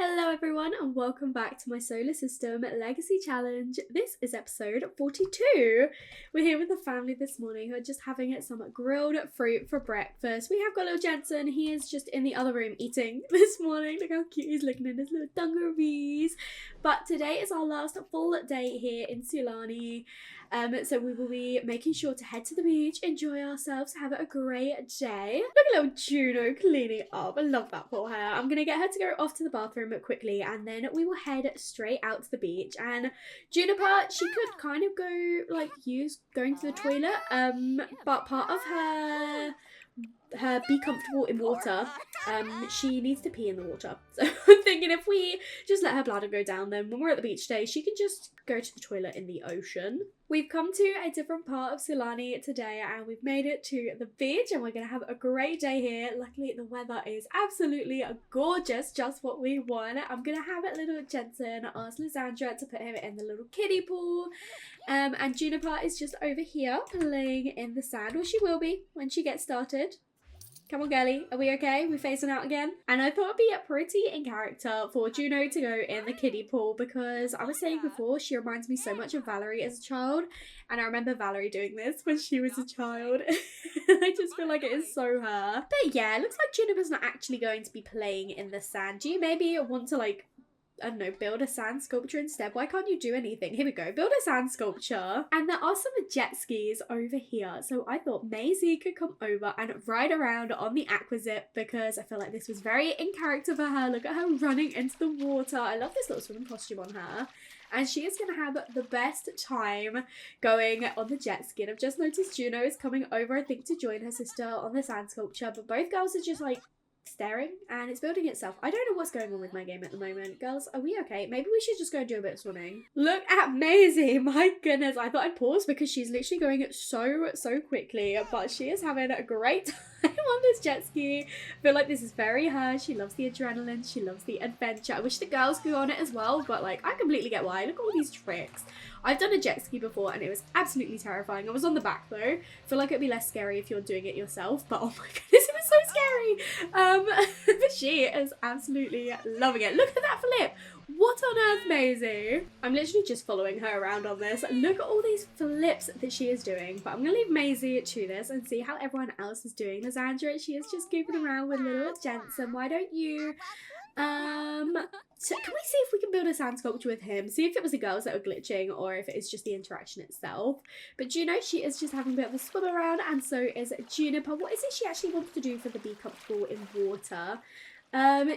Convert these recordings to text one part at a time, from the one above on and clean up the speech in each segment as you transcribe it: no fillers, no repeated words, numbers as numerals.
Hello everyone and welcome back to my solar system legacy challenge. This is episode 42. We're here with the family this morning who are just having some grilled fruit for breakfast. We have got little Jensen. He is just in the other room eating this morning. Look how cute he's looking in his little dungarees. But today is our last full day here in Sulani. So we will be making sure to head to the beach, enjoy ourselves, have a great day. Look at little Juno cleaning up. I love that for her. I'm going to get her to go off to the bathroom quickly and then we will head straight out to the beach. And Juniper, she could kind of go, going to the toilet, but part of her be comfortable in water, she needs to pee in the water. So I'm thinking if we just let her bladder go down, then when we're at the beach day, she can just go to the toilet in the ocean. We've come to a different part of Sulani today and we've made it to the beach and we're going to have a great day here. Luckily the weather is absolutely gorgeous, just what we want. I'm going to have a little Jensen ask Lysandra to put him in the little kiddie pool. And Juniper is just over here playing in the sand, or she will be when she gets started. Come on, girlie. Are we okay? We're phasing out again? And I thought it'd be pretty in character for Juno to go in the kiddie pool because I was saying before, she reminds me so much of Valerie as a child. And I remember Valerie doing this when she was a child. I just feel like it is so her. But yeah, it looks like Juniper's not actually going to be playing in the sand. Do you maybe want to I don't know, build a sand sculpture instead? Why can't you do anything? Here we go, build a sand sculpture. And there are some jet skis over here. So I thought Maisie could come over and ride around on the Aquazip because I feel like this was very in character for her. Look at her running into the water. I love this little swimming costume on her. And she is going to have the best time going on the jet ski. And I've just noticed Juno is coming over, I think, to join her sister on the sand sculpture. But both girls are just staring and it's building itself. I don't know what's going on with my game at the moment. Girls, are we okay? Maybe we should just go and do a bit of swimming. Look at Maisie. My goodness. I thought I'd pause because she's literally going so quickly, but she is having a great time on this jet ski. I feel like this is very her. She loves the adrenaline. She loves the adventure. I wish the girls could go on it as well, but I completely get why. Look at all these tricks. I've done a jet ski before and it was absolutely terrifying. I was on the back though. I feel like it'd be less scary if you're doing it yourself, but oh my goodness, it was so scary. But she is absolutely loving it. Look at that flip. What on earth, Maisie? I'm literally just following her around on this. Look at all these flips that she is doing. But I'm going to leave Maisie to this and see how everyone else is doing. Lysandra, she is just goofing around with little Jensen. Why don't you... So can we see if we can build a sand sculpture with him? See if it was the girls that were glitching or if it is just the interaction itself. But Juno, she is just having a bit of a swim around and so is Juniper. What is it she actually wants to do for the be comfortable in water?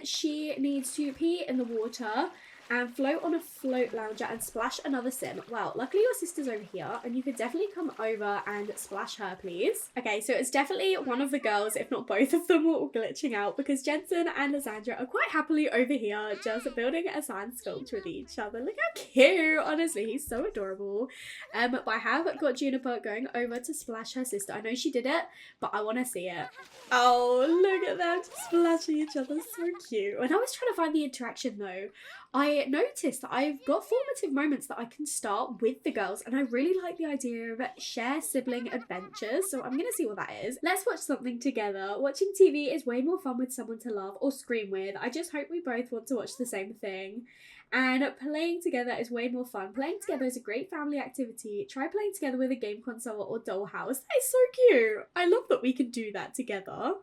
She needs to pee in the water and float on a float lounger and splash another sim. Well, luckily your sister's over here and you could definitely come over and splash her, please. Okay, so it's definitely one of the girls, if not both of them, all glitching out because Jensen and Lysandra are quite happily over here just building a sand sculpture with each other. Look how cute, honestly, he's so adorable. But I have got Juniper going over to splash her sister. I know she did it, but I want to see it. Oh, look at them just splashing each other, so cute. When I was trying to find the interaction though, I noticed that I've got formative moments that I can start with the girls and I really like the idea of share sibling adventures, so I'm going to see what that is. Let's watch something together. Watching TV is way more fun with someone to laugh or scream with. I just hope we both want to watch the same thing. And playing together is way more fun. Playing together is a great family activity. Try playing together with a game console or dollhouse. That is so cute. I love that we can do that together.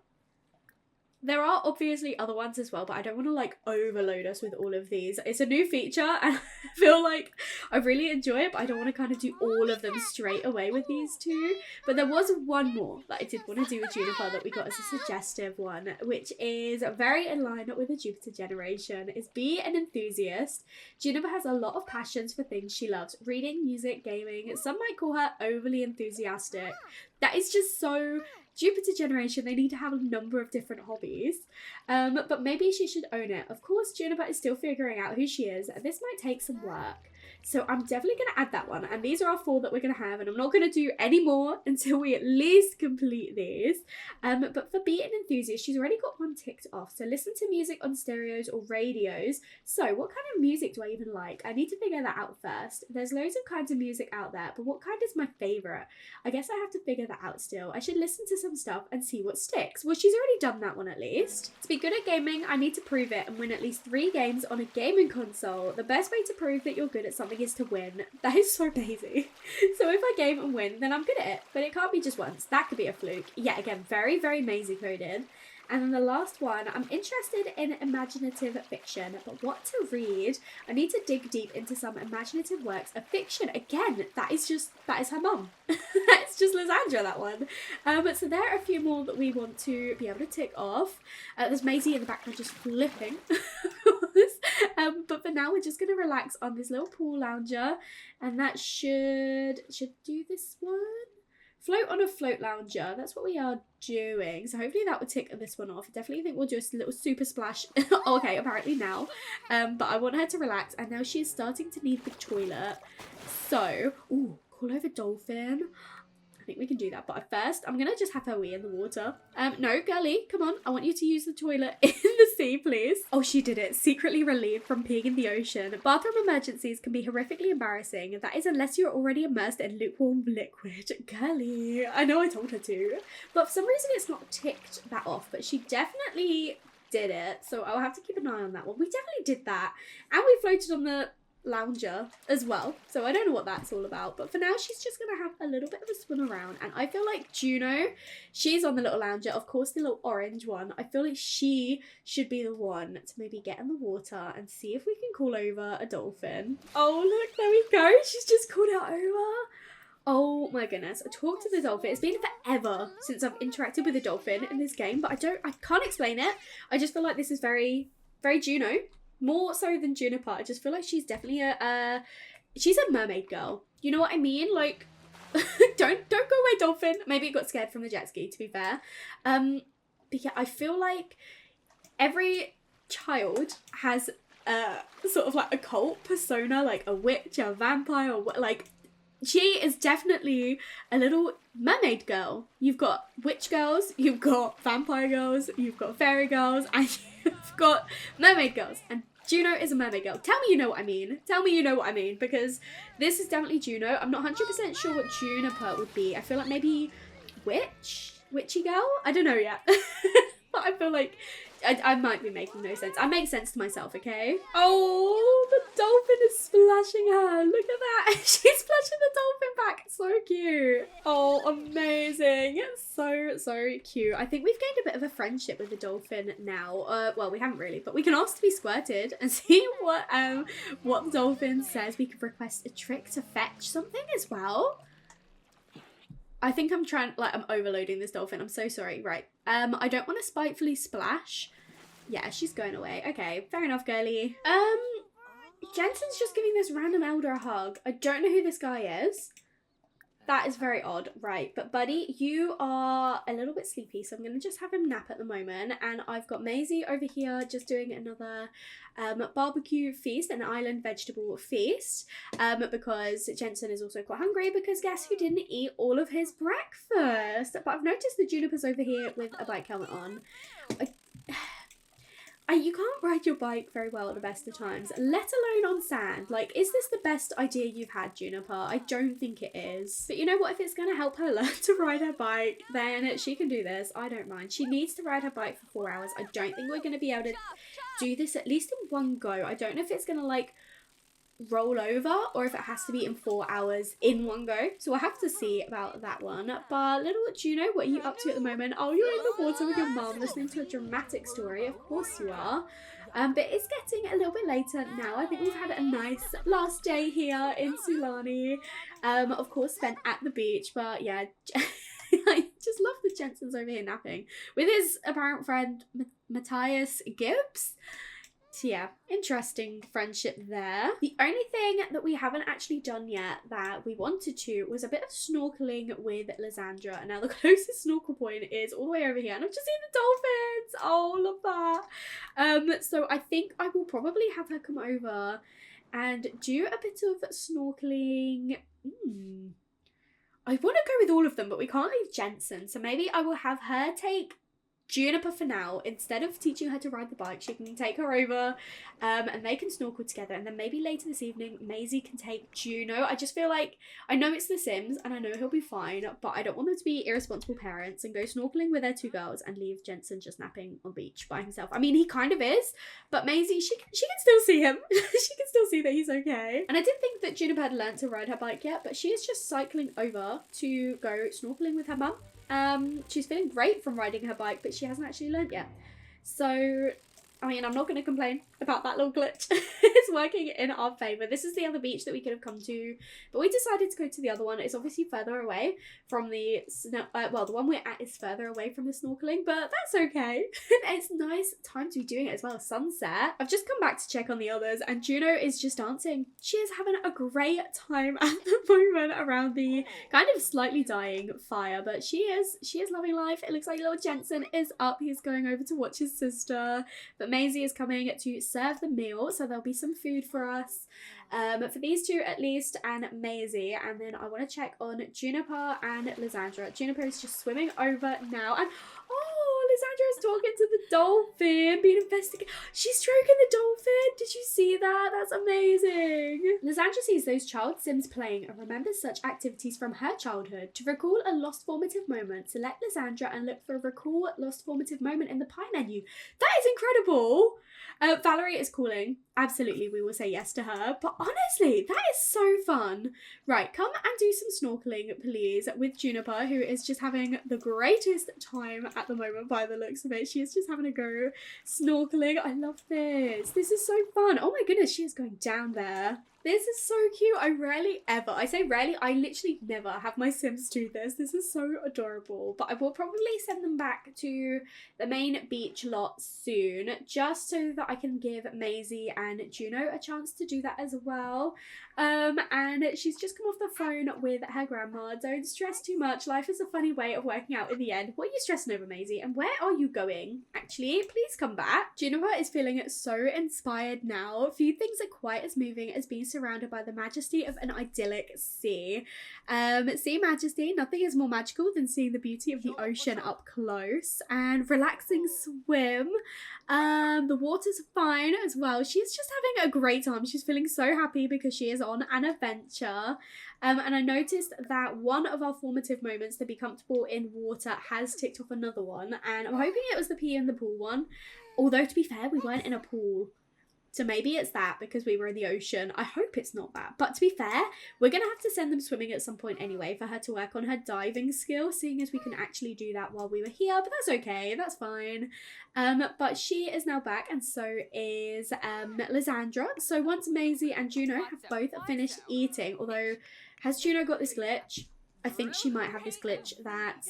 There are obviously other ones as well, but I don't want to overload us with all of these. It's a new feature and I feel like I really enjoy it, but I don't want to kind of do all of them straight away with these two. But there was one more that I did want to do with Juniper that we got as a suggestive one, which is very in line with the Jupiter generation, is be an enthusiast. Juniper has a lot of passions for things she loves. Reading, music, gaming. Some might call her overly enthusiastic. That is just so... Jupiter generation, they need to have a number of different hobbies, but maybe she should own it. Of course, Juniper is still figuring out who she is. This might take some work. So I'm definitely going to add that one. And these are our 4 that we're going to have. And I'm not going to do any more until we at least complete these. But for being an enthusiast, she's already got one ticked off. So listen to music on stereos or radios. So what kind of music do I even like? I need to figure that out first. There's loads of kinds of music out there, but what kind is my favourite? I guess I have to figure that out still. I should listen to some stuff and see what sticks. Well, she's already done that one at least. To be good at gaming, I need to prove it and win at least 3 games on a gaming console. The best way to prove that you're good at something is to win. That is so basic. So if I game and win, then I'm good at it. But it can't be just once. That could be a fluke. Yet again, very, very mazy coded. And then the last one, I'm interested in imaginative fiction, but what to read? I need to dig deep into some imaginative works of fiction. Again, that is her mum. It's just Lysandra, that one. So there are a few more that we want to be able to tick off. There's Maisie in the background just flipping, of course. But for now, we're just going to relax on this little pool lounger, and that should do this one. Float on a float lounger. That's what we are doing. So hopefully that would tick this one off. I definitely think we'll do a little super splash. Okay, apparently now. But I want her to relax. And now she's starting to need the toilet. So, ooh, call over dolphin. I think we can do that. But first, I'm going to just have her wee in the water. No, girlie, come on. I want you to use the toilet in the sea, please. Oh, she did it. Secretly relieved from peeing in the ocean. Bathroom emergencies can be horrifically embarrassing. That is unless you're already immersed in lukewarm liquid. Girlie, I know I told her to. But for some reason, it's not ticked that off. But she definitely did it. So I'll have to keep an eye on that one. We definitely did that. And we floated on the lounger as well, so I don't know what that's all about, but for now she's just gonna have a little bit of a swim around. And I feel like Juno, she's on the little lounger, of course, the little orange one. I feel like she should be the one to maybe get in the water and see if we can call over a dolphin. Oh look, there we go, she's just called it over. Oh my goodness, I talked to the dolphin. It's been forever since I've interacted with a dolphin in this game, but I can't explain it. I just feel like this is very, very Juno. More so than Juniper. I just feel like she's definitely she's a mermaid girl. You know what I mean? Like, don't go away, dolphin. Maybe it got scared from the jet ski, to be fair. But yeah, I feel like every child has sort of like a cult persona, like a witch, a vampire, or like, she is definitely a little mermaid girl. You've got witch girls, you've got vampire girls, you've got fairy girls, and you've got mermaid girls. And Juno is a mermaid girl. Tell me you know what I mean. Tell me you know what I mean, because this is definitely Juno. I'm not 100% sure what Juniper would be. I feel like maybe witchy girl? I don't know yet. But I feel like I might be making no sense. I make sense to myself, okay? Oh, the dolphin is splashing her. Look at that. She's splashing the dolphin back. So cute. Oh, amazing. So cute. I think we've gained a bit of a friendship with the dolphin now. Well, we haven't really, but we can ask to be squirted and see what the dolphin says. We could request a trick to fetch something as well. I think I'm overloading this dolphin. I'm so sorry. Right. I don't want to spitefully splash. Yeah, she's going away. Okay, fair enough, girlie. Jensen's just giving this random elder a hug. I don't know who this guy is. That is very odd. Right, but buddy, you are a little bit sleepy, so I'm going to just have him nap at the moment. And I've got Maisie over here just doing another barbecue feast, an island vegetable feast, because Jensen is also quite hungry, because guess who didn't eat all of his breakfast? But I've noticed the Juniper's over here with a bike helmet on. You can't ride your bike very well at the best of times, let alone on sand. Like, is this the best idea you've had, Juniper? I don't think it is. But you know what? If it's going to help her learn to ride her bike, then she can do this. I don't mind. She needs to ride her bike for 4 hours. I don't think we're going to be able to do this at least in one go. I don't know if it's going to, like, roll over or if it has to be in 4 hours in one go. So we'll have to see about that one. But little Juno, what are you up to at the moment? Oh, you're in the water with your mum listening to a dramatic story. Of course you are. But it's getting a little bit later now. I think we've had a nice last day here in Sulani. Of course spent at the beach, but yeah, I just love the Jensen's over here napping with his apparent friend Matthias Gibbs. So yeah, interesting friendship there. The only thing that we haven't actually done yet that we wanted to was a bit of snorkeling with Lysandra. And now the closest snorkel point is all the way over here. And I've just seen the dolphins. Oh, love that. So I think I will probably have her come over and do a bit of snorkeling. I want to go with all of them, but we can't leave Jensen, so maybe I will have her take Juniper for now. Instead of teaching her to ride the bike, she can take her over and they can snorkel together, and then maybe later this evening Maisie can take Juno. I just feel like, I know it's The Sims and I know he'll be fine, but I don't want them to be irresponsible parents and go snorkeling with their 2 girls and leave Jensen just napping on the beach by himself. I mean, he kind of is, but Maisie, she can still see him. She can still see that he's okay. And I didn't think that Juniper had learned to ride her bike yet, but she is just cycling over to go snorkeling with her mum. She's feeling great from riding her bike, but she hasn't actually learned yet. So, I mean, I'm not going to complain about that little glitch. It's working in our favour. This is the other beach that we could have come to, but we decided to go to the other one. It's obviously further away from the well, the one we're at is further away from the snorkeling, but that's okay. It's nice time to be doing it as well. Sunset. I've just come back to check on the others, and Juno is just dancing. She is having a great time at the moment around the kind of slightly dying fire, but she is loving life. It looks like little Jensen is up. He's going over to watch his sister, but Maisie is coming to serve the meal, so there'll be some food for us, for these 2 at least, and Maisie. And then I want to check on Juniper and Lysandra. Juniper is just swimming over now, and oh, Lysandra is talking to the dolphin, being investigated. She's stroking the dolphin. Did you see that? That's amazing. Lysandra sees those child Sims playing and remembers such activities from her childhood. To recall a lost formative moment, select Lysandra and look for recall lost formative moment in the pie menu. That is incredible. Valerie is calling. Absolutely, we will say yes to her. But honestly, that is so fun. Right, come and do some snorkeling, please, with Juniper, who is just having the greatest time at the moment by the looks of it. She is just having a go snorkeling. I love this. This is so fun. Oh my goodness, she is going down there. This is so cute. I say rarely, I literally never have my Sims do this. This is so adorable. But I will probably send them back to the main beach lot soon, just so that I can give Maisie and Juno a chance to do that as well. And she's just come off the phone with her grandma. Don't stress too much. Life is a funny way of working out in the end. What are you stressing over, Maisie? And where are you going? Actually, please come back. Juniper is feeling so inspired now. Few things are quite as moving as being surrounded by the majesty of an idyllic sea. Sea majesty, nothing is more magical than seeing the beauty of the ocean up close, and relaxing swim. The water's fine as well. She's just having a great time. She's feeling so happy because she is on an adventure. And I noticed that one of our formative moments to be comfortable in water has ticked off another one, and I'm hoping it was the pee in the pool one. Although, to be fair, we weren't in a pool. So maybe it's that because we were in the ocean. I hope it's not that. But to be fair, we're going to have to send them swimming at some point anyway for her to work on her diving skill, seeing as we can actually do that while we were here. But that's okay. That's fine. But she is now back, and so is Lysandra. So once Maisie and Juno have both finished eating, although has Juno got this glitch? I think she might have this glitch that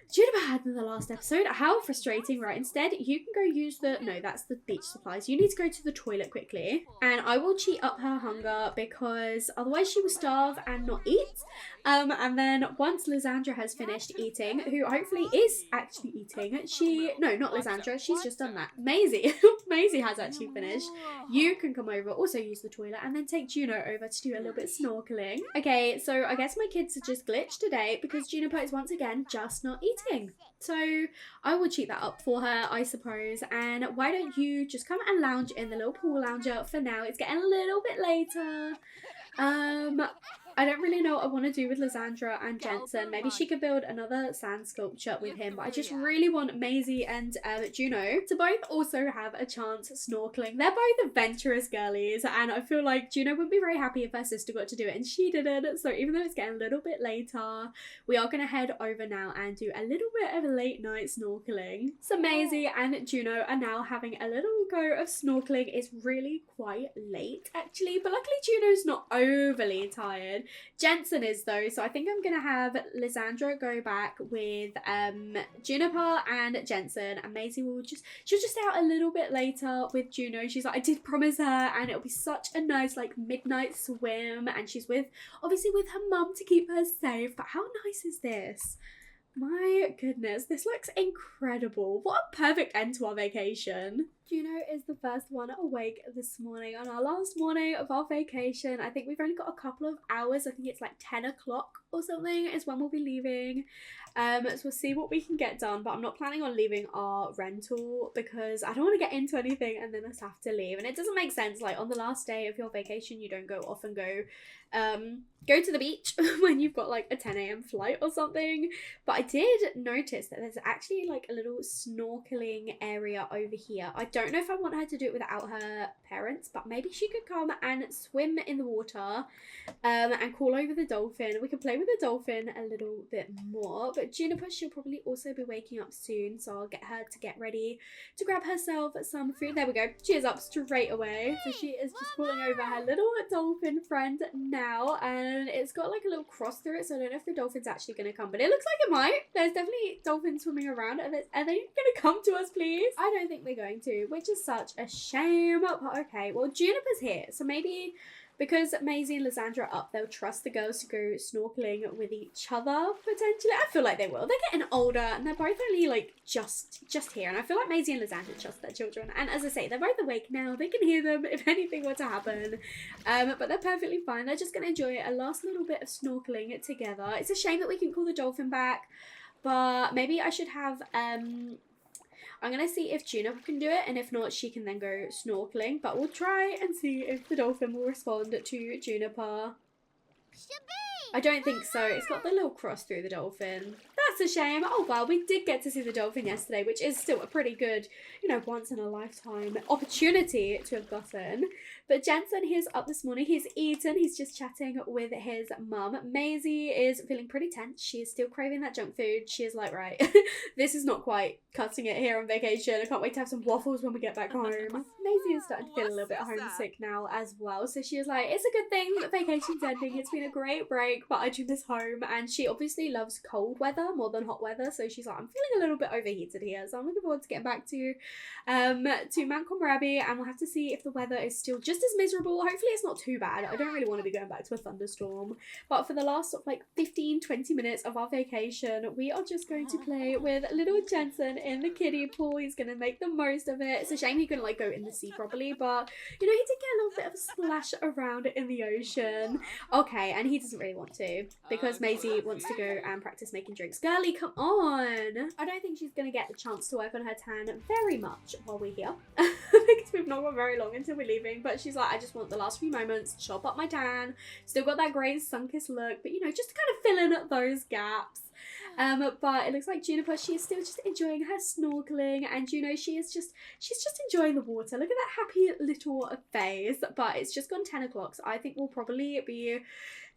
Juniper had in the last episode. How frustrating, right? Instead, you can go use the... No, that's the beach supplies. You need to go to the toilet quickly. And I will cheat up her hunger because otherwise she will starve and not eat. And then once Lysandra has finished eating, who hopefully is actually eating, no, not Lysandra, she's just done that. Maisie. Maisie has actually finished. You can come over, also use the toilet, and then take Juno over to do a little bit of snorkeling. Okay, so I guess my kids are just glitched today because Juniper is once again just not eating. So I will cheat that up for her, I suppose. And why don't you just come and lounge in the little pool lounger for now? It's getting a little bit later. I don't really know what I want to do with Lysandra and Jensen. Maybe she could build another sand sculpture with him, but I just really want Maisie and Juno to both also have a chance snorkeling. They're both adventurous girlies, and I feel like Juno would be very happy if her sister got to do it, and she didn't. So even though it's getting a little bit later, we are going to head over now and do a little bit of a late night snorkeling. So Maisie and Juno are now having a little go of snorkeling. It's really quite late, actually, but luckily Juno's not overly tired. Jensen is though, so I think I'm gonna have Lysandra go back with Juniper and Jensen, and Maisie she'll just stay out a little bit later with Juno. She's like, I did promise her, and it'll be such a nice like midnight swim, and she's obviously with her mum to keep her safe. But how nice is this? My goodness, this looks incredible. What a perfect end to our vacation. Juno is the first one awake this morning on our last morning of our vacation. I think we've only got a couple of hours. I think it's like 10 o'clock or something is when we'll be leaving. So we'll see what we can get done, but I'm not planning on leaving our rental because I don't want to get into anything and then us have to leave. And it doesn't make sense, like on the last day of your vacation, you don't go off and go to the beach when you've got like a 10 a.m. flight or something. But I did notice that there's actually like a little snorkeling area over here. I don't know if I want her to do it without her parents, but maybe she could come and swim in the water and call over the dolphin. We can play with the dolphin a little bit more, but Juniper, she'll probably also be waking up soon, so I'll get her to get ready to grab herself some food. There we go. She is up straight away. So she is just calling over her little dolphin friend now, and it's got like a little cross through it, so I don't know if the dolphin's actually going to come, but it looks like it might. There's definitely dolphins swimming around. Are they going to come to us, please? I don't think they're going to, which is such a shame, but okay. Well, Juniper's here, so maybe because Maisie and Lysandra are up, they'll trust the girls to go snorkeling with each other, potentially. I feel like they will. They're getting older, and they're both only, like, just here. And I feel like Maisie and Lysandra trust their children. And as I say, they're both awake now. They can hear them if anything were to happen. But they're perfectly fine. They're just going to enjoy a last little bit of snorkeling together. It's a shame that we can call the dolphin back, but maybe I should have... I'm going to see if Juniper can do it, and if not, she can then go snorkeling. But we'll try and see if the dolphin will respond to Juniper. I don't think so. It's got the little cross through the dolphin. That's a shame. Oh, well, we did get to see the dolphin yesterday, which is still a pretty good, you know, once-in-a-lifetime opportunity to have gotten. But Jensen, he's up this morning. He's eaten. He's just chatting with his mum. Maisie is feeling pretty tense. She is still craving that junk food. She is like, right, this is not quite cutting it here on vacation. I can't wait to have some waffles when we get back home. Maisie is starting to feel a little bit homesick now as well. So she is like, it's a good thing that vacation's ending. It's been a great break, but I do miss home. And she obviously loves cold weather more than hot weather. So she's like, I'm feeling a little bit overheated here. So I'm looking forward to getting back to Mount Komorebi, and we'll have to see if the weather is still just as miserable. Hopefully it's not too bad. I don't really want to be going back to a thunderstorm. But for the last sort of like 15-20 minutes of our vacation, we are just going to play with little Jensen in the kiddie pool. He's going to make the most of it. It's a shame he couldn't like go in the sea properly, but you know, he did get a little bit of a splash around in the ocean. Okay, and he doesn't really want to because Maisie wants to go and practice making drinks. Girlie, come on. I don't think she's going to get the chance to work on her tan very much while we're here because we've not got very long until we're leaving, but she's like, I just want the last few moments to chop up my tan. Still got that grey sun-kissed look, but you know, just to kind of fill in those gaps. But it looks like Juniper, she is still just enjoying her snorkeling, and you know, she's just enjoying the water. Look at that happy little face. But it's just gone 10 o'clock, so I think we'll probably be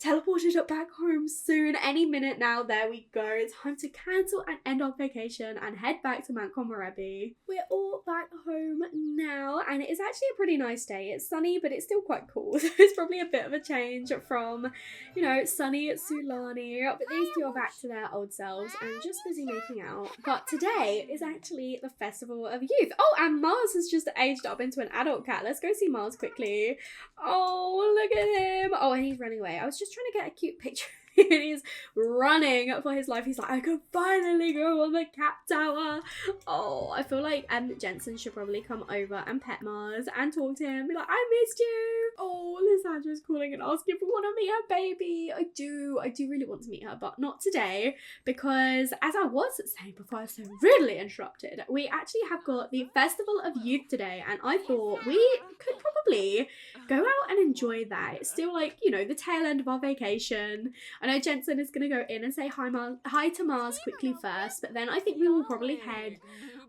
teleported back home soon. Any minute now. There we go. It's time to cancel and end our vacation and head back to Mount Komorebi. We're all back home now, and it is actually a pretty nice day. It's sunny, but it's still quite cool. So it's probably a bit of a change from, you know, sunny Sulani. But these two are back to their old selves and just busy making out. But today is actually the Festival of Youth. Oh, and Mars has just aged up into an adult cat. Let's go see Mars quickly. Oh, look at him. Oh, and he's running away. I was just trying to get a cute picture. And he's running for his life. He's like, I could finally go on the cat tower. Oh, I feel like Jensen should probably come over and pet Mars and talk to him. Be like, I missed you. Oh, Lysandra's calling and asking if we want to meet her baby. I do really want to meet her, but not today, because as I was saying before I was so rudely interrupted, we actually have got the Festival of Youth today, and I thought we could probably go out and enjoy that. It's still like, you know, the tail end of our vacation. I know Jensen is going to go in and say hi to Mars quickly first, but then I think we will probably head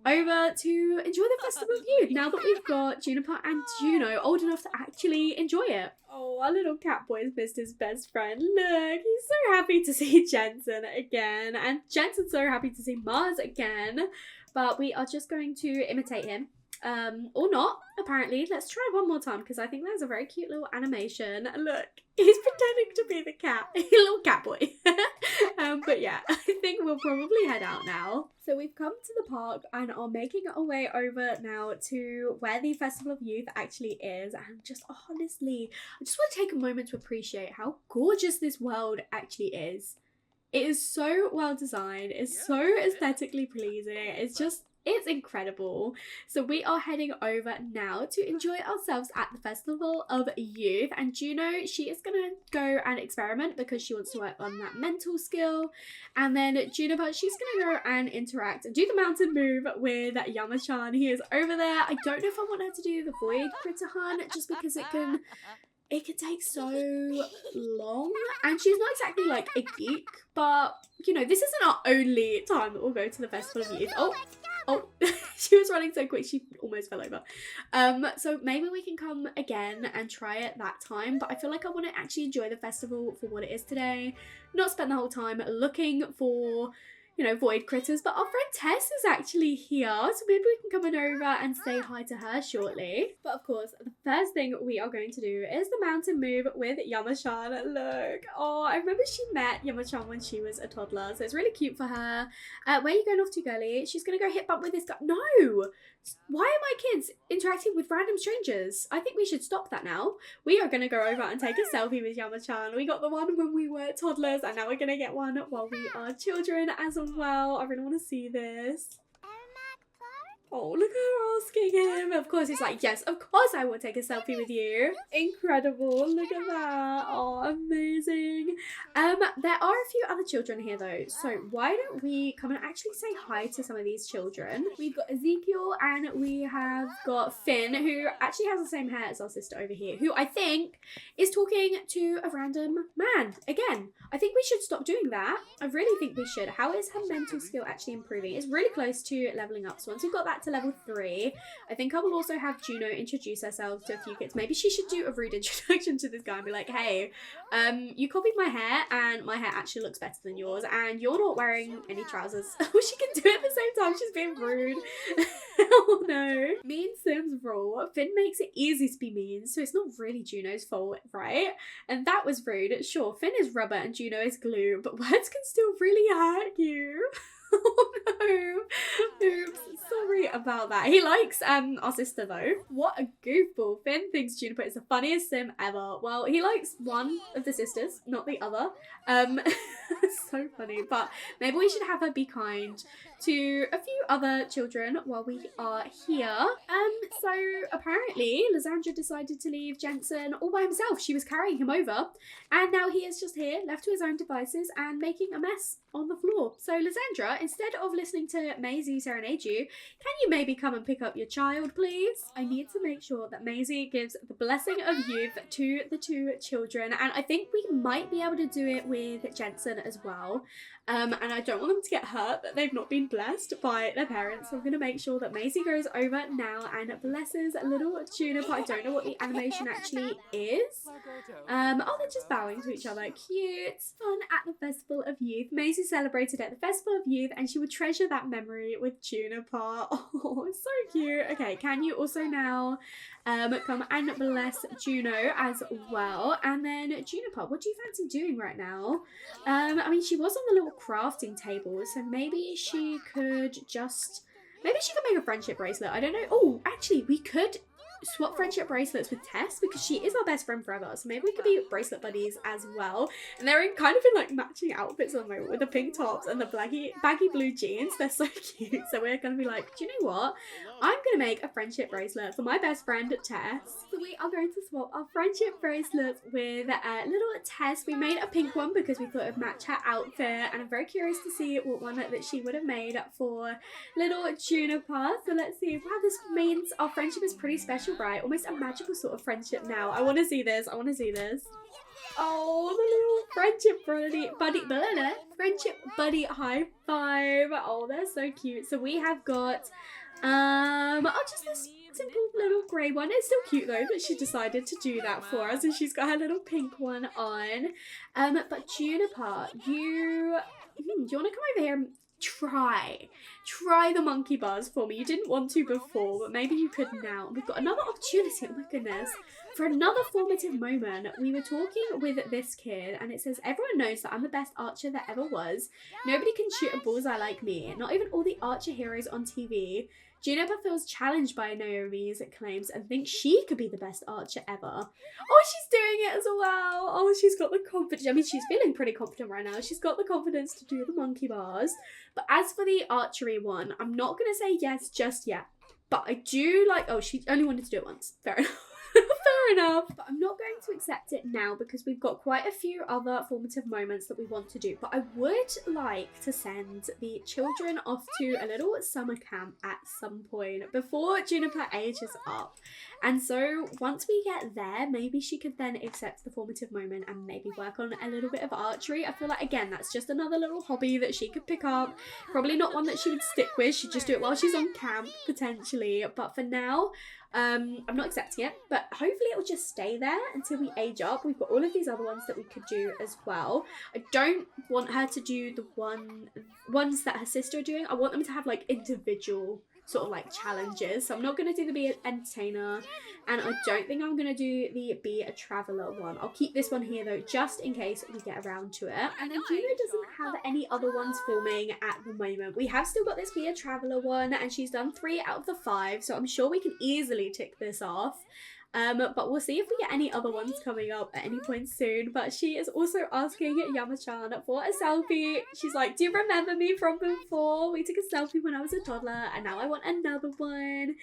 over to enjoy the Festival of Youth now that we've got Juniper and Juno old enough to actually enjoy it. Oh, our little cat boy's missed his best friend. Look, he's so happy to see Jensen again, and Jensen's so happy to see Mars again, but we are just going to imitate him. Or not, apparently. Let's try one more time, because I think there's a very cute little animation. Look, he's pretending to be the cat. Little cat boy. But yeah, I think we'll probably head out now. So we've come to the park and are making our way over now to where the Festival of Youth actually is. And just honestly, I just want to take a moment to appreciate how gorgeous this world actually is. It is so well designed. It's so aesthetically pleasing. It's just It's incredible. So we are heading over now to enjoy ourselves at the Festival of Youth. And Juno, she is going to go and experiment because she wants to work on that mental skill. And then Juniper, she's going to go and interact and do the mountain move with Yama-chan. He is over there. I don't know if I want her to do the void critter hunt just because it can take so long, and she's not exactly like a geek, but you know, this isn't our only time that we'll go to the Festival of Youth. Oh, she was running so quick she almost fell over. So maybe we can come again and try it that time, but I feel like I want to actually enjoy the festival for what it is today, not spend the whole time looking for, you know, void critters. But our friend Tess is actually here, so maybe we can come on over and say hi to her shortly. But of course, the first thing we are going to do is the mountain move with Yama-chan. Look, oh, I remember she met Yama-chan when she was a toddler, so it's really cute for her. Where are you going off to, girlie? She's gonna go hip bump with this guy. No! Why are my kids interacting with random strangers? I think we should stop that now. We are going to go over and take a selfie with Yama-chan. We got the one when we were toddlers, and now we're going to get one while we are children as well. I really want to see this. Oh, look at her asking him. Of course, he's like, yes, of course I will take a selfie with you. Incredible. Look at that. Oh, amazing. There are a few other children here though. So why don't we come and actually say hi to some of these children? We've got Ezekiel and we have got Finn, who actually has the same hair as our sister over here, who I think is talking to a random man. Again, I think we should stop doing that. I really think we should. How is her mental skill actually improving? It's really close to leveling up. So once we've got that to level 3, I think I will also have Juno introduce herself to a few kids. Maybe she should do a rude introduction to this guy and be like, hey, you copied my hair and my hair actually looks better than yours and you're not wearing any trousers. Oh, she can do it at the same time. She's being rude. Oh no. Mean Sims rule. Finn makes it easy to be mean, so it's not really Juno's fault, right? And that was rude. Sure, Finn is rubber and Juno is glue, but words can still really hurt you. Oh no. Oops. Sorry about that. He likes our sister though. What a goofball. Finn thinks Juniper is the funniest sim ever. Well, he likes one of the sisters, not the other. So funny. But maybe we should have her be kind to a few other children while we are here. So apparently Lysandra decided to leave Jensen all by himself. She was carrying him over and now he is just here, left to his own devices and making a mess on the floor. So Lysandra, instead of listening to Maisie serenade you, can you maybe come and pick up your child, please? I need to make sure that Maisie gives the blessing of youth to the 2 children, and I think we might be able to do it with Jensen as well. And I don't want them to get hurt that they've not been blessed by their parents, so I'm going to make sure that Maisie goes over now and blesses little Juniper. I don't know what the animation actually is. Oh, they're just bowing to each other. Cute. Fun at the Festival of Youth. Maisie celebrated at the Festival of Youth and she would treasure that memory with Juniper. Oh, it's so cute. Okay, can you also now come and bless Juno as well? And then Juniper, what do you fancy doing right now? I mean, she was on the little crafting table, so maybe she could make a friendship bracelet. I don't know. Oh, actually, we could swap friendship bracelets with Tess because she is our best friend forever, so maybe we could be bracelet buddies as well. And they're in like matching outfits at the moment with the pink tops and the baggy blue jeans. They're so cute. So we're gonna be like, do you know what, I'm gonna make a friendship bracelet for my best friend Tess. So we are going to swap our friendship bracelets with little Tess. We made a pink one because we thought it would match her outfit, and I'm very curious to see what one that she would have made for little Juniper. So let's see. Wow, this means our friendship is pretty special, right? Almost a magical sort of friendship now. I want to see this. Oh, the little friendship buddy high five. Oh, they're so cute. So we have got just this simple little grey one. It's still cute though that she decided to do that for us, and she's got her little pink one on. But Juniper, do you want to come over here and try the monkey bars for me? You didn't want to before, but maybe you could now. We've got another opportunity, oh my goodness, for another formative moment. We were talking with this kid and it says, everyone knows that I'm the best archer that ever was. Nobody can shoot a bullseye like me, not even all the archer heroes on TV. Juniper feels challenged by Naomi's claims and thinks she could be the best archer ever. Oh, she's doing it as well. Oh, she's got the confidence. I mean, she's feeling pretty confident right now. She's got the confidence to do the monkey bars. But as for the archery one, I'm not going to say yes just yet. But I do like... Oh, she only wanted to do it once. Fair enough. Fair enough. But I'm not going to accept it now because we've got quite a few other formative moments that we want to do. But I would like to send the children off to a little summer camp at some point before Juniper ages up. And so once we get there, maybe she could then accept the formative moment and maybe work on a little bit of archery. I feel like, again, that's just another little hobby that she could pick up. Probably not one that she would stick with. She'd just do it while she's on camp, potentially. But for now, I'm not accepting it, but hopefully it will just stay there until we age up. We've got all of these other ones that we could do as well. I don't want her to do the ones that her sister are doing. I want them to have like individual sort of like challenges. So I'm not going to do the be an entertainer, and I don't think I'm going to do the be a traveller one. I'll keep this one here though, just in case we get around to it. And then Juno doesn't have any other ones forming at the moment. We have still got this be a traveller one, and she's done 3 out of the 5, so I'm sure we can easily tick this off. But we'll see if we get any other ones coming up at any point soon. But she is also asking Yama-chan for a selfie. She's like, do you remember me from before? We took a selfie when I was a toddler and now I want another one.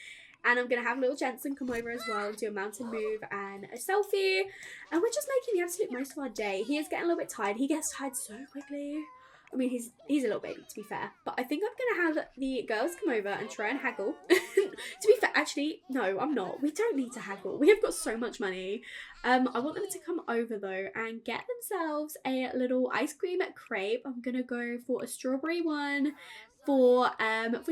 And I'm going to have little Jensen come over as well and do a mountain move and a selfie. And we're just making the absolute most of our day. He is getting a little bit tired. He gets tired so quickly. I mean, he's a little baby, to be fair. But I think I'm going to have the girls come over and try and haggle. To be fair, actually, no, I'm not. We don't need to haggle. We have got so much money. I want them to come over, though, and get themselves a little ice cream crepe. I'm going to go for a strawberry one for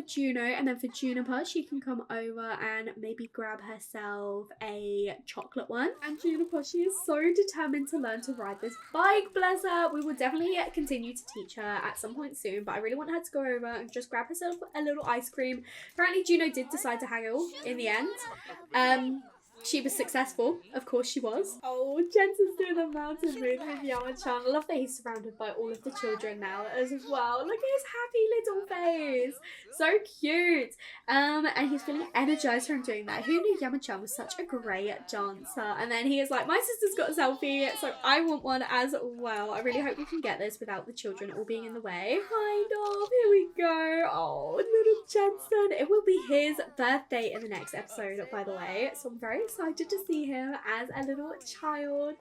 Juno, and then for Juniper, she can come over and maybe grab herself a chocolate one. And Juniper, she is so determined to learn to ride this bike, bless her. We will definitely continue to teach her at some point soon, but I really want her to go over and just grab herself a little ice cream. Apparently Juno did decide to haggle in the end. She was successful, of course she was. Oh, Jensen's doing the mountain move with Yama-chan. I love that he's surrounded by all of the children now as well. Look at his happy little face. So cute. And he's feeling energized from doing that. Who knew Yama-chan was such a great dancer? And then he is like, my sister's got a selfie, so I want one as well. I really hope we can get this without the children all being in the way. Kind of. Here we go. Oh, little Jensen. It will be his birthday in the next episode, by the way. So I'm very excited to see him as a little child.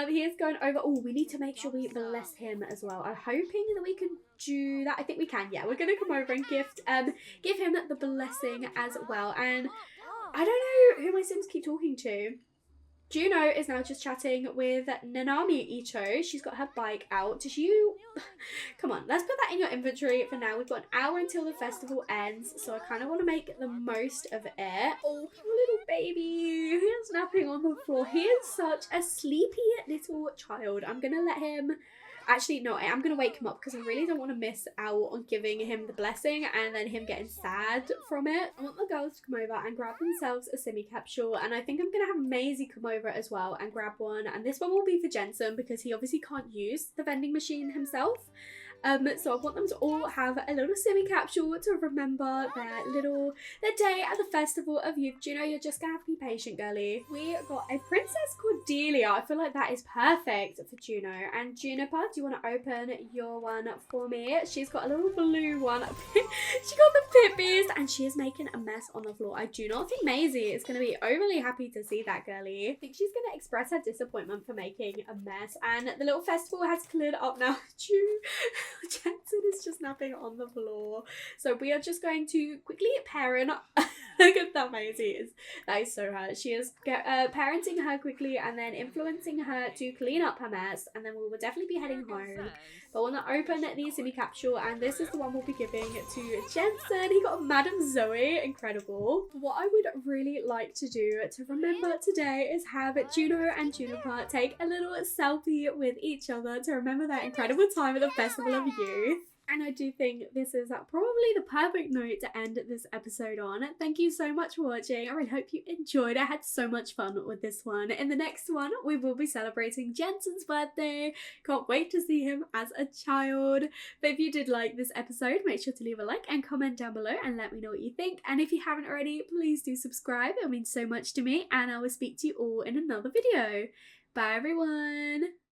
He is going over. Oh, we need to make sure we bless him as well. I'm hoping that we can do that. I think we can. Yeah, we're going to come over and give him the blessing as well. And I don't know who my Sims keep talking to. Juno is now just chatting with Nanami Ito. She's got her bike out. Did you... Come on, let's put that in your inventory for now. We've got an hour until the festival ends, so I kind of want to make the most of it. Oh, little baby. He is napping on the floor. He is such a sleepy little child. I'm going to let him... Actually, no, I am going to wake him up because I really don't want to miss out on giving him the blessing and then him getting sad from it. I want the girls to come over and grab themselves a simi capsule, and I think I'm going to have Maisie come over as well and grab one, and this one will be for Jensen because he obviously can't use the vending machine himself. So I want them to all have a little simi capsule to remember their day at the Festival of Youth. Juno, you're just gonna have to be patient, girly. We got a Princess Cordelia. I feel like that is perfect for Juno. And Juniper, do you want to open your one for me? She's got a little blue one. She got the Pit Beast and she is making a mess on the floor. I do not think Maisie is going to be overly happy to see that, girly. I think she's going to express her disappointment for making a mess. And the little festival has cleared up now. Jensen is just napping on the floor. So we are just going to quickly parent. Look at that, Maisie. That is so her. She is parenting her quickly and then influencing her to clean up her mess. And then we will definitely be heading home. But I want to open the simi capsule, and this is the one we'll be giving to Jensen. He got Madam Zoe. Incredible. What I would really like to do to remember today is have Juno and Juniper take a little selfie with each other to remember that incredible time at the Festival of Youth. And I do think this is probably the perfect note to end this episode on. Thank you so much for watching. I really hope you enjoyed. I had so much fun with this one. In the next one, we will be celebrating Jensen's birthday. Can't wait to see him as a child. But if you did like this episode, make sure to leave a like and comment down below and let me know what you think. And if you haven't already, please do subscribe. It means so much to me. And I will speak to you all in another video. Bye everyone.